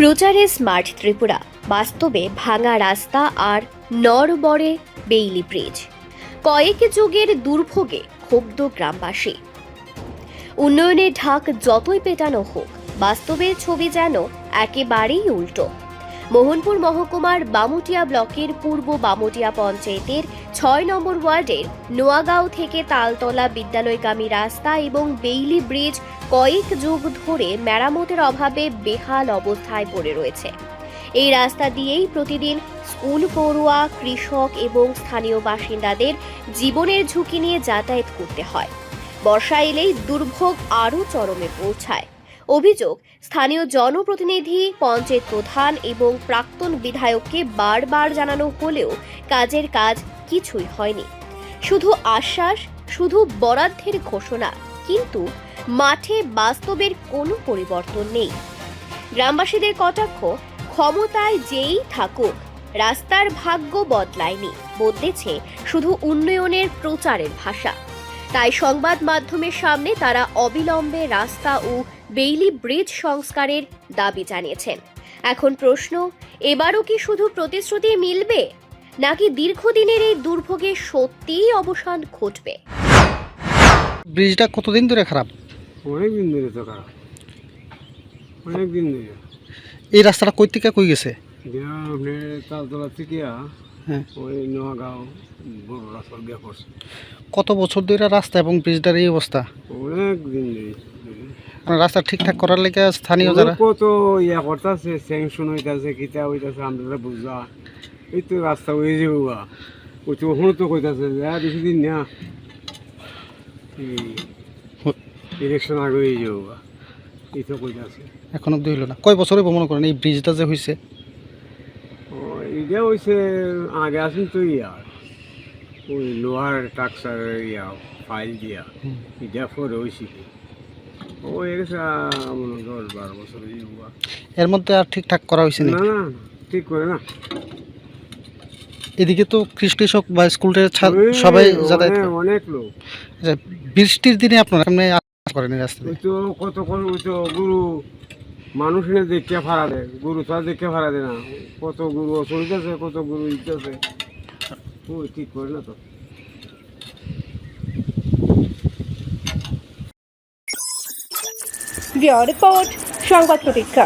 প্রচারে স্মার্ট ত্রিপুরা, বাস্তবে ভাঙা রাস্তা আর নড়বড়ে বেইলি ব্রিজ। কয়েক যুগের দুর্ভোগে ক্ষুব্ধ গ্রামবাসী। উন্নয়নের ঢাক যতই পেটানো হোক, বাস্তবের ছবি যেন একেবারেই উল্টো। মোহনপুর মহকুমার বামুটিয়া ব্লকের পূর্ব বামুটিয়া পঞ্চায়েতের ৬ নম্বর ওয়ার্ডের নোয়াগাঁও থেকে তালতলা বিদ্যালয়গামী রাস্তা এবং বেইলি ব্রিজ কয়েক যুগ ধরে মেরামতের অভাবে বেহাল অবস্থায় পড়ে রয়েছে। এই রাস্তা দিয়েই প্রতিদিন স্কুল পড়ুয়া, কৃষক এবং স্থানীয় বাসিন্দাদের জীবনের ঝুঁকি নিয়ে যাতায়াত করতে হয়। বর্ষা এলেই দুর্ভোগ আরও চরমে পৌঁছায়। অভিযোগ, স্থানীয় জনপ্রতিনিধি, পঞ্চায়েত প্রধান এবং প্রাক্তন বিধায়ককে বারবার জানানো হলেও কাজের কাজ কিছুই হয়নি। শুধু আশ্বাস, শুধু বরাদ্দের ঘোষণা, কিন্তু মাঠে বাস্তবের কোনো পরিবর্তন নেই। গ্রামবাসীদের কটাক্ষ, ক্ষমতায় যেই থাকুক রাস্তার ভাগ্য বদলায়নি, বদলেছে শুধু উন্নয়নের প্রচারের ভাষা। তাই সংবাদ মাধ্যমের সামনে তারা অবিলম্বে রাস্তা ও বেইলি ব্রিজ সংস্কারের দাবি জানিয়েছেন। এখন প্রশ্ন, এবারও কি শুধু প্রতিশ্রুতি মিলবে, নাকি দীর্ঘদিনের এই দুর্ভোগের সত্যিই অবসান ঘটবে? ব্রিজটা কতদিন ধরে খারাপ? অনেক দিন ধরে তো খারাপ, অনেক দিন ধরে। এই রাস্তাটা কই থেকে কই গেছে? আপনি তালতলা থেকে হ্যাঁ, ওই নোয়াগাঁও বড় রাস্তা গিয়ে পড়ছে। কত বছর ধরে রাস্তা এবং ব্রিজটার এই অবস্থা? অনেক দিন ধরে রাস্তা ঠিকঠাক করার লেগে স্থানীয় যারা কত ইয়া করতেছে, স্যাংশন হইতেছে, কিতা হইতেছে, আমরা বুঝা। এই তো রাস্তা হয়ে যাবো, ওই তো ওখানে তো কইতাছে বেশি দিন না, ইলেকশন আগে হয়ে যাবো, এই তো কইতাছে। এখন অব্দি হইল না। কয় বছরে মনে করেন এই ব্রিজটা যে হয়েছে? এটা হয়েছে আগে আসেন তো ইয়া ওই লোহার টাকসার ইয়া ফাইল দিয়া, এটা পরে হয়েছে কি ও গেছে মনে 10-12 বছর হয়ে যাবো। এর মধ্যে আর ঠিকঠাক করা হয়েছে না? না না, ঠিক করে না। এদিকে তো কৃষক বা স্কুলের সবাই যাতায়াত করে। অনেক লোক। আচ্ছা, বৃষ্টির দিনে আপনারা এমনি আশা করেন এই রাস্তা? ওই তো কত ওই তো গরু মানুষ এনে দেখে ভাড়া দেয়, গরু তো আর দেখে ভাড়া দেয় না। কত গরু চলতেছে, কত গরু ইতেছে, ওই ঠিক করে না তো। রিপোর্ট সংবাদ প্রতীক্ষা।